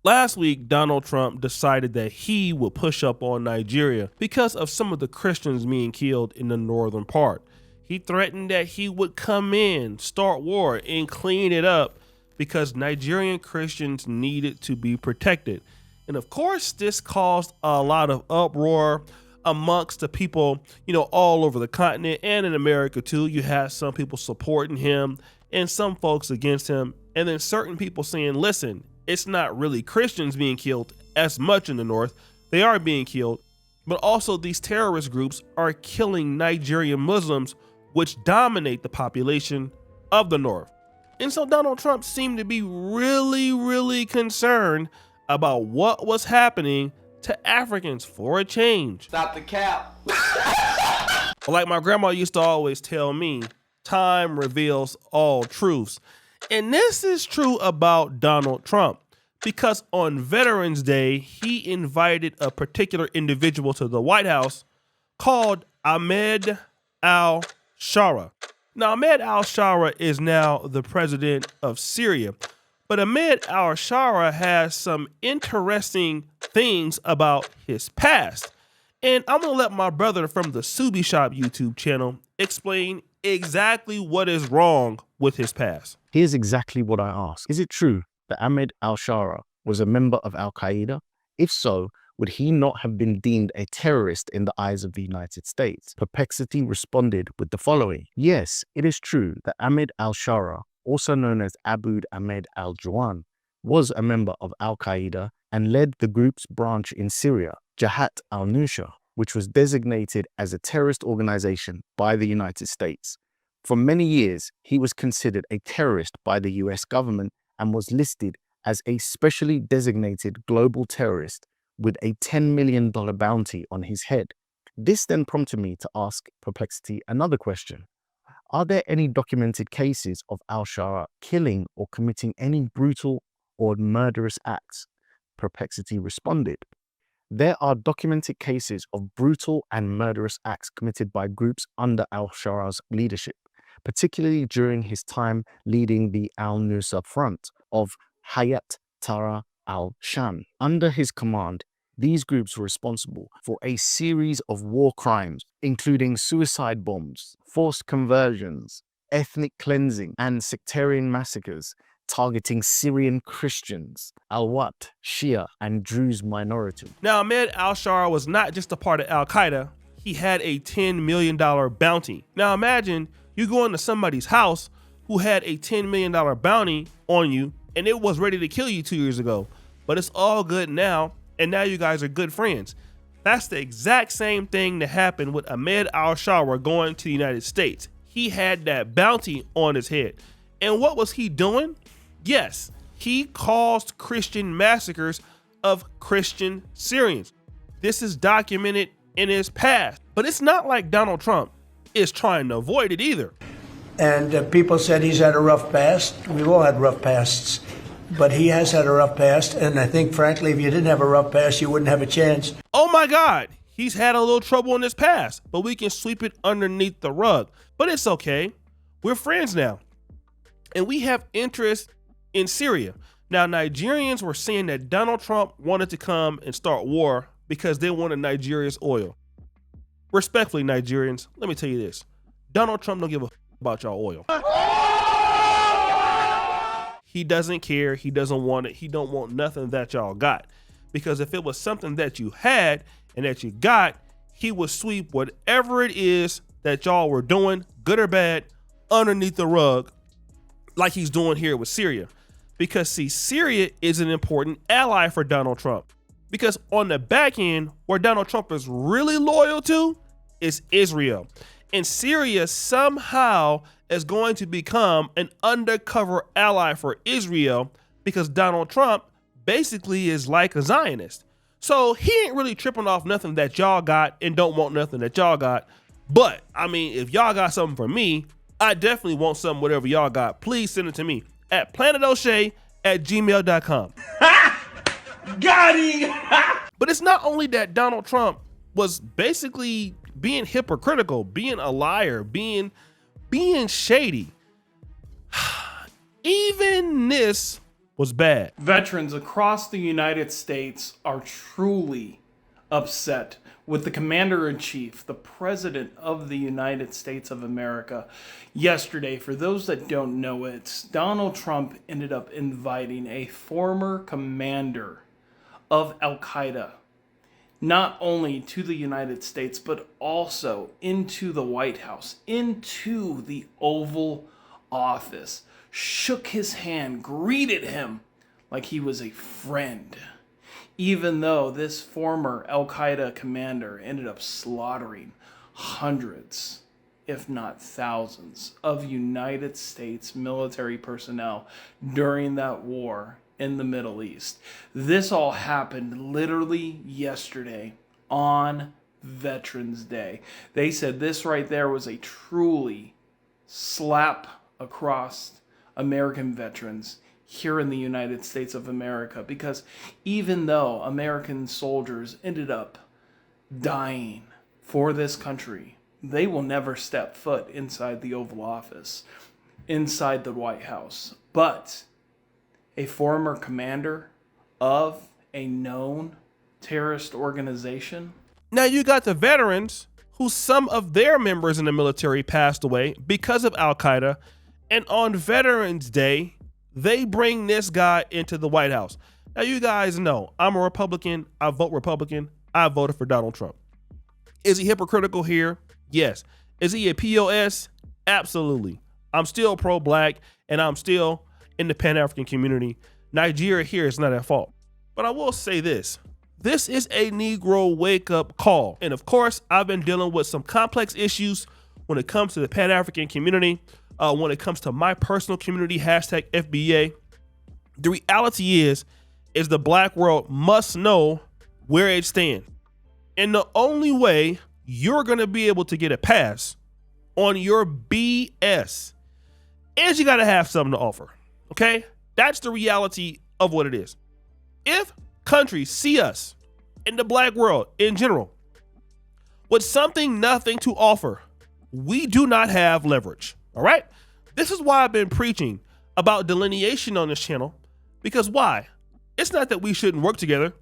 Last week, Donald Trump decided that he would push up on Nigeria because of some of the Christians being killed in the northern part. He threatened that he would come in, start war, and clean it up because Nigerian Christians needed to be protected. And of course, this caused a lot of uproar amongst the people, all over the continent and in America too. You had some people supporting him and some folks against him. And then certain people saying, listen, it's not really Christians being killed as much in the north. They are being killed, but also these terrorist groups are killing Nigerian Muslims, which dominate the population of the north. And so Donald Trump seemed to be really, really concerned about what was happening to Africans for a change. Stop the cap. Like my grandma used to always tell me, time reveals all truths. And this is true about Donald Trump, because on Veterans Day, he invited a particular individual to the White House called Ahmed Alshara. Now, Ahmed Alshara is now the president of Syria, but Ahmed Alshara has some interesting things about his past. And I'm going to let my brother from the Subi Shop YouTube channel explain exactly what is wrong with his past. Here's exactly what I ask. Is it true that Ahmed Alshara was a member of al-Qaeda? If so, would he not have been deemed a terrorist in the eyes of the United States? Perplexity responded with the following. Yes, it is true that Ahmed Alshara, also known as Abu Ahmed al-Juwan, was a member of al-Qaeda and led the group's branch in Syria, Jabhat al-Nusra, which was designated as a terrorist organization by the United States. For many years, he was considered a terrorist by the US government and was listed as a specially designated global terrorist with a $10 million bounty on his head. This then prompted me to ask Perplexity another question. Are there any documented cases of Alshara killing or committing any brutal or murderous acts? Perplexity responded. There are documented cases of brutal and murderous acts committed by groups under Alshara's leadership, particularly during his time leading the al-Nusra Front of Hayat Tahrir al-Sham. Under his command, these groups were responsible for a series of war crimes, including suicide bombs, forced conversions, ethnic cleansing, and sectarian massacres targeting Syrian Christians, Alawite, Shia, and Druze minorities. Now, Ahmed Alshara was not just a part of al-Qaeda. He had a $10 million bounty. Now, imagine you go into somebody's house who had a $10 million bounty on you, and it was ready to kill you 2 years ago. But it's all good now, and now you guys are good friends. That's the exact same thing that happened with Ahmed Alshara going to the United States. He had that bounty on his head. And what was he doing? Yes, he caused Christian massacres of Christian Syrians. This is documented in his past, but it's not like Donald Trump is trying to avoid it either. And people said he's had a rough past. We've all had rough pasts, but he has had a rough past. And I think, frankly, if you didn't have a rough past, you wouldn't have a chance. Oh my God, he's had a little trouble in his past, but we can sweep it underneath the rug. But it's okay. We're friends now. And we have interest in Syria. Now, Nigerians were saying that Donald Trump wanted to come and start war because they wanted Nigeria's oil. Respectfully, Nigerians, let me tell you this. Donald Trump don't give a about y'all oil. He doesn't care. He doesn't want it. He don't want nothing that y'all got. Because if it was something that you had and that you got, he would sweep whatever it is that y'all were doing, good or bad, underneath the rug, like he's doing here with Syria. Because see, Syria is an important ally for Donald Trump. Because on the back end, where Donald Trump is really loyal to is Israel. And Syria somehow is going to become an undercover ally for Israel because Donald Trump basically is like a Zionist. So he ain't really tripping off nothing that y'all got and don't want nothing that y'all got. But I mean, if y'all got something for me, I definitely want something, whatever y'all got. Please send it to me at planetoshay@gmail.com. Got him! But it's not only that Donald Trump was basically being hypocritical, being a liar, being shady. Even this was bad. Veterans across the United States are truly upset with the Commander-in-Chief, the President of the United States of America. Yesterday, for those that don't know it, Donald Trump ended up inviting a former commander of al-Qaeda, not only to the United States, but also into the White House, into the Oval Office, shook his hand, greeted him like he was a friend, even though this former al-Qaeda commander ended up slaughtering hundreds, if not thousands, of United States military personnel during that war in the Middle East. This all happened literally yesterday on Veterans Day. They said this right there was a truly slap across American veterans here in the United States of America, because even though American soldiers ended up dying for this country, they will never step foot inside the Oval Office, inside the White House. But a former commander of a known terrorist organization. Now you got the veterans who some of their members in the military passed away because of al-Qaeda, and on Veterans Day, they bring this guy into the White House. Now you guys know I'm a Republican. I vote Republican. I voted for Donald Trump. Is he hypocritical here? Yes. Is he a POS? Absolutely. I'm still pro-black and I'm still in the Pan-African community. Nigeria here is not at fault. But I will say this. This is a Negro wake-up call. And of course, I've been dealing with some complex issues when it comes to the Pan-African community. When it comes to my personal community, hashtag FBA, the reality is the black world must know where it stands. And the only way you're going to be able to get a pass on your BS is you got to have something to offer. Okay? That's the reality of what it is. If countries see us in the black world in general with nothing to offer, we do not have leverage. All right. This is why I've been preaching about delineation on this channel, because why? It's not that we shouldn't work together,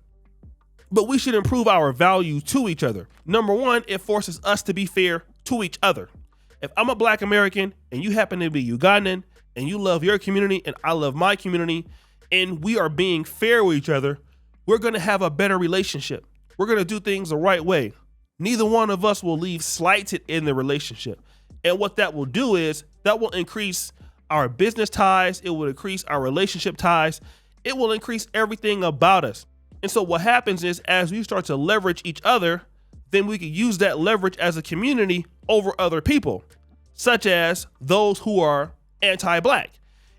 but we should improve our value to each other. Number one, it forces us to be fair to each other. If I'm a black American and you happen to be Ugandan and you love your community and I love my community and we are being fair with each other, we're going to have a better relationship. We're going to do things the right way. Neither one of us will leave slighted in the relationship. And what that will do is that will increase our business ties. It will increase our relationship ties. It will increase everything about us. And so what happens is as we start to leverage each other, then we can use that leverage as a community over other people, such as those who are anti-black.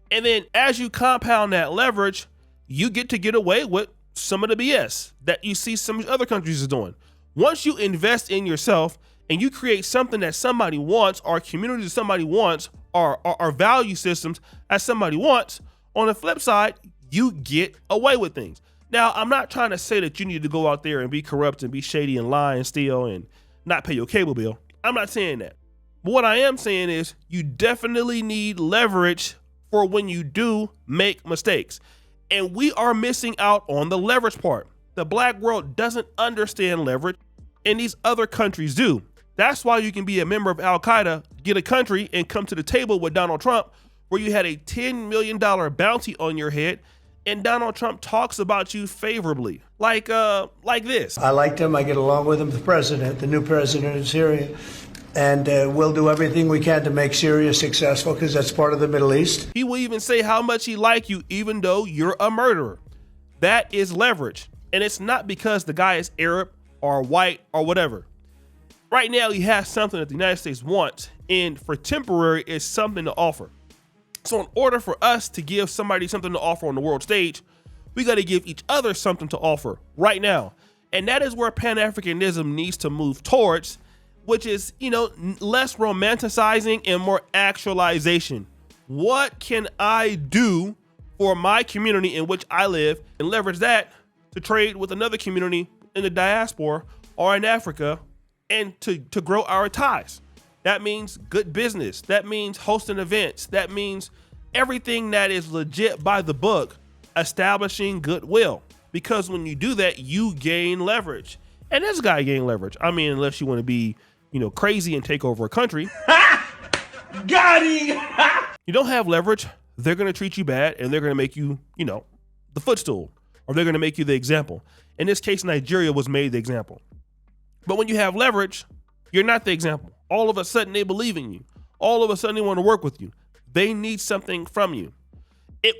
And then as you compound that leverage, you get away with some of the BS that you see some other countries are doing. Once you invest in yourself and you create something that somebody wants, or community that somebody wants, or value systems as somebody wants, on the flip side, you get away with things. Now, I'm not trying to say that you need to go out there and be corrupt and be shady and lie and steal and not pay your cable bill. I'm not saying that. But what I am saying is you definitely need leverage for when you do make mistakes. And we are missing out on the leverage part. The black world doesn't understand leverage, and these other countries do. That's why you can be a member of al-Qaeda, get a country, and come to the table with Donald Trump, where you had a $10 million bounty on your head, and Donald Trump talks about you favorably, like this. I liked him. I get along with him, the new president of Syria. And we'll do everything we can to make Syria successful, because that's part of the Middle East. He will even say how much he likes you, even though you're a murderer. That is leverage. And it's not because the guy is Arab or white or whatever. Right now, he has something that the United States wants, and for temporary, it's something to offer. So in order for us to give somebody something to offer on the world stage, we got to give each other something to offer right now. And that is where Pan-Africanism needs to move towards, which is, less romanticizing and more actualization. What can I do for my community in which I live and leverage that to trade with another community in the diaspora or in Africa and to grow our ties? That means good business. That means hosting events. That means everything that is legit by the book establishing goodwill, because when you do that, you gain leverage. And this guy gained leverage. I mean, unless you want to be, crazy and take over a country. Got him. You don't have leverage, they're going to treat you bad, and they're going to make you, the footstool, or they're going to make you the example. In this case, Nigeria was made the example. But when you have leverage, you're not the example. All of a sudden, they believe in you. All of a sudden, they want to work with you. They need something from you.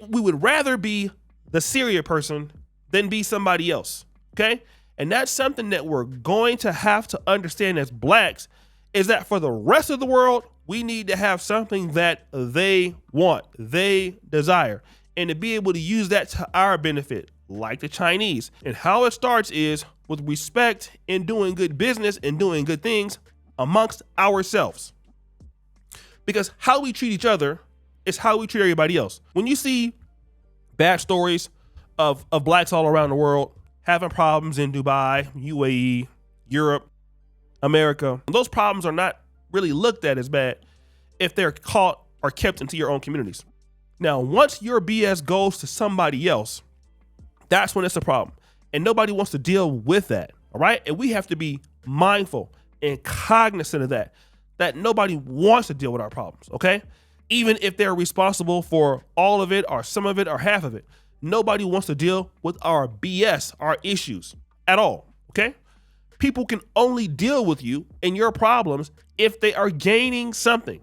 We would rather be the Syria person than be somebody else, okay? And that's something that we're going to have to understand as blacks, is that for the rest of the world, we need to have something that they want, they desire, and to be able to use that to our benefit, like the Chinese. And how it starts is with respect and doing good business and doing good things amongst ourselves. Because how we treat each other is how we treat everybody else. When you see bad stories of blacks all around the world having problems in Dubai, UAE, Europe, America, those problems are not really looked at as bad if they're caught or kept into your own communities. Now, once your BS goes to somebody else, that's when it's a problem. And nobody wants to deal with that, all right? And we have to be mindful and cognizant of that nobody wants to deal with our problems, okay? Even if they're responsible for all of it or some of it or half of it. Nobody wants to deal with our BS, our issues at all, okay? People can only deal with you and your problems if they are gaining something.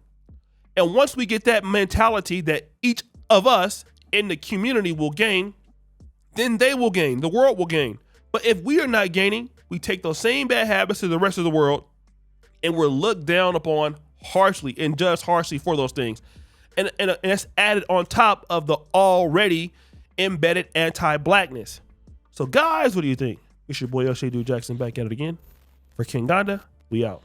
And once we get that mentality that each of us in the community will gain, then they will gain, the world will gain. But if we are not gaining, we take those same bad habits to the rest of the world, and we're looked down upon harshly and judged harshly for those things. And that's added on top of the already embedded anti-blackness. So guys, what do you think? It's your boy O'Shea Dude Jackson back at it again. For Kenganda, we out.